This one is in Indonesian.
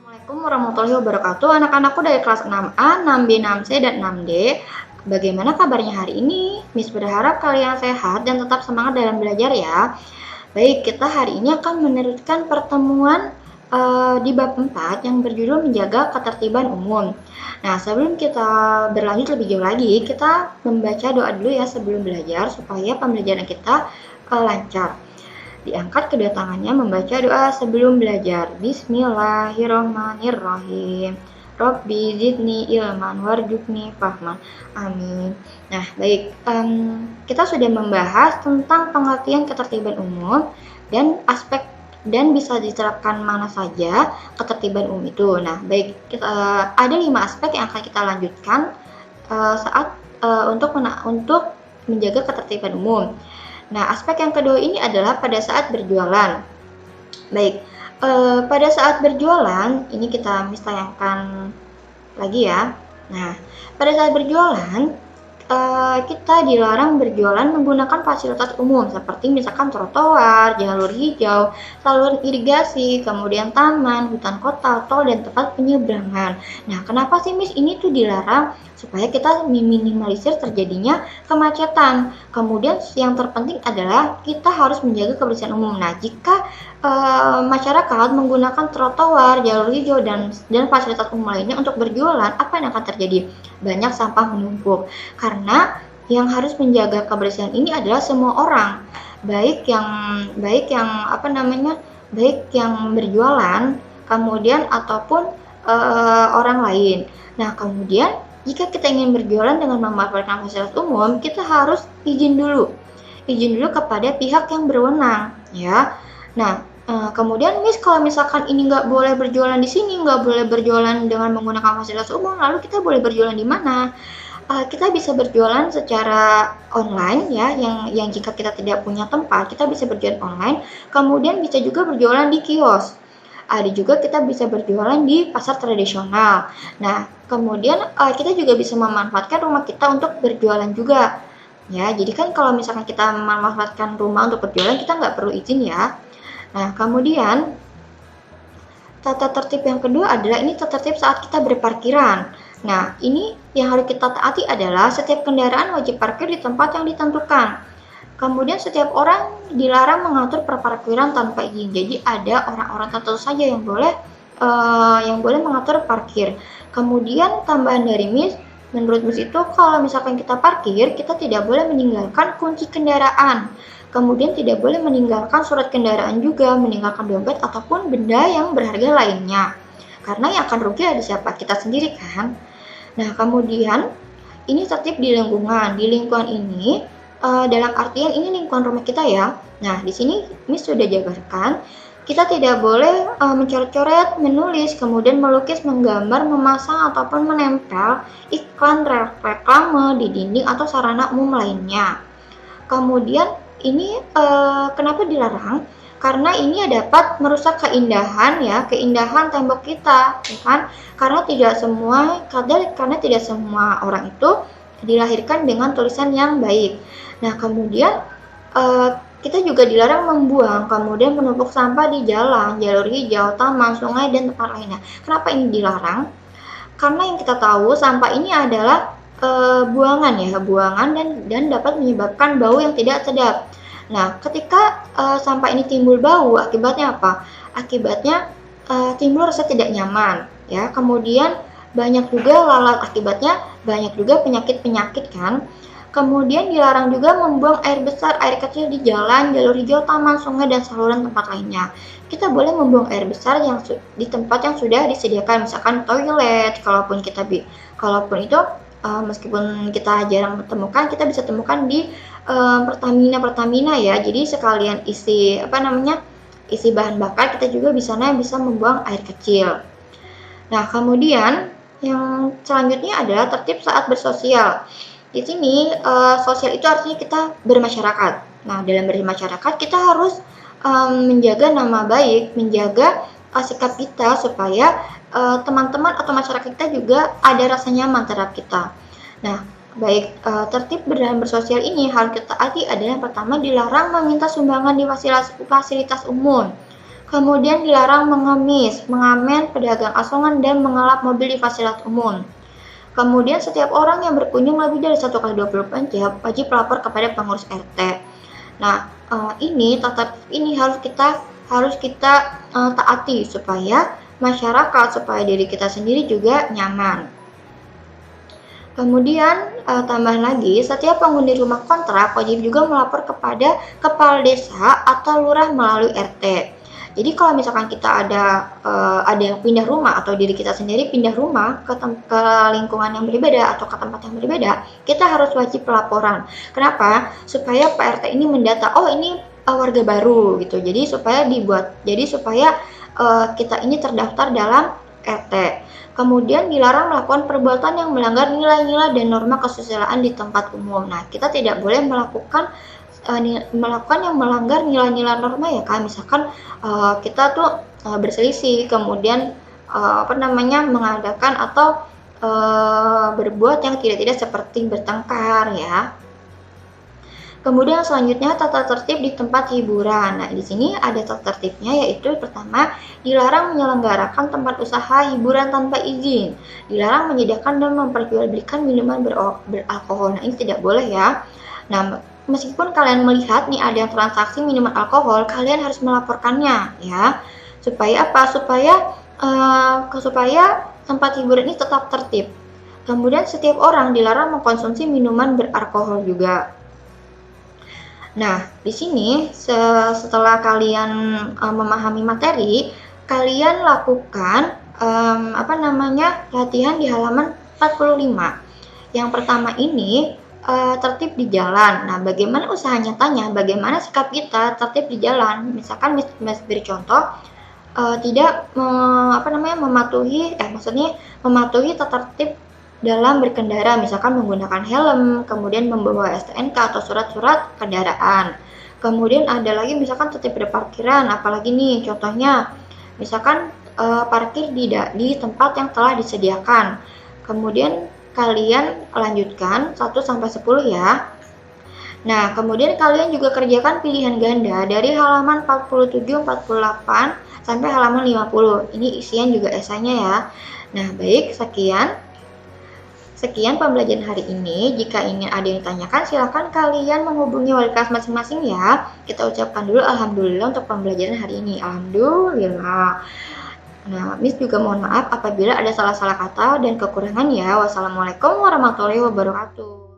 Assalamualaikum warahmatullahi wabarakatuh. Anak-anakku dari kelas 6A, 6B, 6C, dan 6D. Bagaimana kabarnya hari ini? Miss berharap kalian sehat dan tetap semangat dalam belajar ya. Baik, kita hari ini akan meneruskan pertemuan di bab 4 yang berjudul menjaga ketertiban umum. Nah, sebelum kita berlanjut lebih jauh lagi, kita membaca doa dulu ya sebelum belajar supaya pembelajaran kita lancar. Diangkat kedua tangannya membaca doa sebelum belajar. Bismillahirrahmanirrahim. Robbi zidni ilman warjukni fahman. Amin. Nah, baik. Kita sudah membahas tentang pengertian ketertiban umum dan aspek dan bisa diterapkan mana saja ketertiban umum itu. Nah, baik. Ada 5 aspek yang akan kita lanjutkan saat untuk menjaga ketertiban umum. Nah, aspek yang kedua ini adalah pada saat berjualan. Baik, pada saat berjualan, ini kita misalkan lagi ya. Nah, pada saat berjualan, kita dilarang berjualan menggunakan fasilitas umum seperti misalkan trotoar, jalur hijau, saluran irigasi, kemudian taman, hutan kota, tol, dan tempat penyeberangan. Nah, kenapa sih Miss ini tuh dilarang? Supaya kita meminimalisir terjadinya kemacetan. Kemudian yang terpenting adalah kita harus menjaga kebersihan umum. Nah, jika masyarakat menggunakan trotoar, jalur hijau, dan fasilitas umum lainnya untuk berjualan, apa yang akan terjadi? Banyak sampah menumpuk. Karena yang harus menjaga kebersihan ini adalah semua orang, baik yang berjualan, kemudian ataupun orang lain. Nah, kemudian jika kita ingin berjualan dengan memanfaatkan fasilitas umum, kita harus izin dulu kepada pihak yang berwenang, ya. Nah, kemudian Miss, kalau misalkan ini nggak boleh berjualan di sini, nggak boleh berjualan dengan menggunakan fasilitas umum, lalu kita boleh berjualan di mana? Kita bisa berjualan secara online ya, yang jika kita tidak punya tempat, kita bisa berjualan online. Kemudian bisa juga berjualan di kios. Ada juga kita bisa berjualan di pasar tradisional. Nah, kemudian kita juga bisa memanfaatkan rumah kita untuk berjualan juga. Ya, jadi kan kalau misalkan kita memanfaatkan rumah untuk berjualan, kita nggak perlu izin ya. Nah, kemudian tata tertib yang kedua adalah ini tata tertib saat kita berparkiran. Nah, ini yang harus kita taati adalah setiap kendaraan wajib parkir di tempat yang ditentukan. Kemudian setiap orang dilarang mengatur perparkiran tanpa izin. Jadi ada orang-orang tertentu saja yang boleh mengatur parkir. Kemudian tambahan dari Miss, menurut Miss itu kalau misalkan kita parkir, kita tidak boleh meninggalkan kunci kendaraan. Kemudian tidak boleh meninggalkan surat kendaraan juga, meninggalkan dompet ataupun benda yang berharga lainnya. Karena yang akan rugi ada siapa? Kita sendiri kan. Nah, kemudian ini tertib di lingkungan. Di lingkungan ini dalam artian ini lingkungan rumah kita ya. Nah, di sini Miss sudah jabarkan, kita tidak boleh mencoret-coret, menulis, kemudian melukis, menggambar, memasang ataupun menempel iklan reklame di dinding atau sarana umum lainnya. Kemudian ini kenapa dilarang? Karena ini dapat merusak keindahan tembok kita, ya kan? Karena tidak semua orang itu dilahirkan dengan tulisan yang baik. Nah, kemudian kita juga dilarang membuang, kemudian menumpuk sampah di jalan, jalur hijau, taman, sungai, dan tempat lainnya. Kenapa ini dilarang? Karena yang kita tahu sampah ini adalah buangan dan dapat menyebabkan bau yang tidak sedap. Nah, ketika sampah ini timbul bau, akibatnya apa? Akibatnya timbul rasa tidak nyaman, ya. Kemudian banyak juga lalat, akibatnya banyak juga penyakit-penyakit kan. Kemudian dilarang juga membuang air besar, air kecil di jalan, jalur hijau, taman, sungai, dan saluran tempat lainnya. Kita boleh membuang air besar di tempat yang sudah disediakan, misalkan toilet. Kalaupun itu meskipun kita jarang temukan, kita bisa temukan di Pertamina ya. Jadi sekalian isi bahan bakar, kita juga bisa membuang air kecil. Nah, kemudian yang selanjutnya adalah tertib saat bersosial. Di sini sosial itu artinya kita bermasyarakat. Nah, dalam bermasyarakat kita harus menjaga nama baik, menjaga sikap kita supaya teman-teman atau masyarakat kita juga ada rasa nyaman terhadap kita. Nah, baik tertib dalam bersosial ini harus kita taati adalah yang pertama, dilarang meminta sumbangan di fasilitas umum. Kemudian dilarang mengemis, mengamen, pedagang asongan, dan mengelap mobil di fasilitas umum. Kemudian setiap orang yang berkunjung lebih dari 1 kali 24 jam wajib lapor kepada pengurus RT. Nah, ini tata ini harus kita taati supaya masyarakat, supaya diri kita sendiri juga nyaman. Kemudian tambahan lagi, setiap penghuni rumah kontrak wajib juga melapor kepada kepala desa atau lurah melalui RT. Jadi kalau misalkan kita ada yang pindah rumah atau diri kita sendiri pindah rumah ke lingkungan yang berbeda atau ke tempat yang berbeda, kita harus wajib pelaporan. Kenapa? Supaya Pak RT ini mendata, oh ini warga baru gitu. Jadi supaya kita ini terdaftar dalam RT. Kemudian dilarang melakukan perbuatan yang melanggar nilai-nilai dan norma kesusilaan di tempat umum. Nah, kita tidak boleh melakukan yang melanggar nilai-nilai norma ya kan. Misalkan kita tuh berselisih, kemudian mengadakan atau berbuat yang tidak seperti bertengkar ya. Kemudian selanjutnya tata tertib di tempat hiburan. Nah, di sini ada tata tertibnya, yaitu pertama, dilarang menyelenggarakan tempat usaha hiburan tanpa izin. Dilarang menyediakan dan memperjualbelikan minuman beralkohol. Nah, ini tidak boleh ya. Nah, meskipun kalian melihat nih ada transaksi minuman alkohol, kalian harus melaporkannya ya. Supaya apa? Supaya tempat hiburan ini tetap tertib. Kemudian setiap orang dilarang mengkonsumsi minuman beralkohol juga. Nah, di sini setelah kalian memahami materi, kalian lakukan latihan di halaman 45. Yang pertama ini tertib di jalan. Nah, bagaimana usaha nyatanya? Bagaimana sikap kita tertib di jalan? Misalkan Mas beri contoh, tidak mematuhi tata tertib dalam berkendara, misalkan menggunakan helm, kemudian membawa STNK atau surat-surat kendaraan. Kemudian ada lagi misalkan tertib berparkiran, apalagi nih contohnya, misalkan parkir di tempat yang telah disediakan. Kemudian kalian lanjutkan 1 sampai 10 ya. Nah, kemudian kalian juga kerjakan pilihan ganda dari halaman 47, 48 sampai halaman 50. Ini isian juga esainya ya. Nah, baik, Sekian pembelajaran hari ini. Jika ingin ada yang ditanyakan, silakan kalian menghubungi wali kelas masing-masing ya. Kita ucapkan dulu alhamdulillah untuk pembelajaran hari ini. Alhamdulillah. Nah, Miss juga mohon maaf apabila ada salah-salah kata dan kekurangan ya. Wassalamualaikum warahmatullahi wabarakatuh.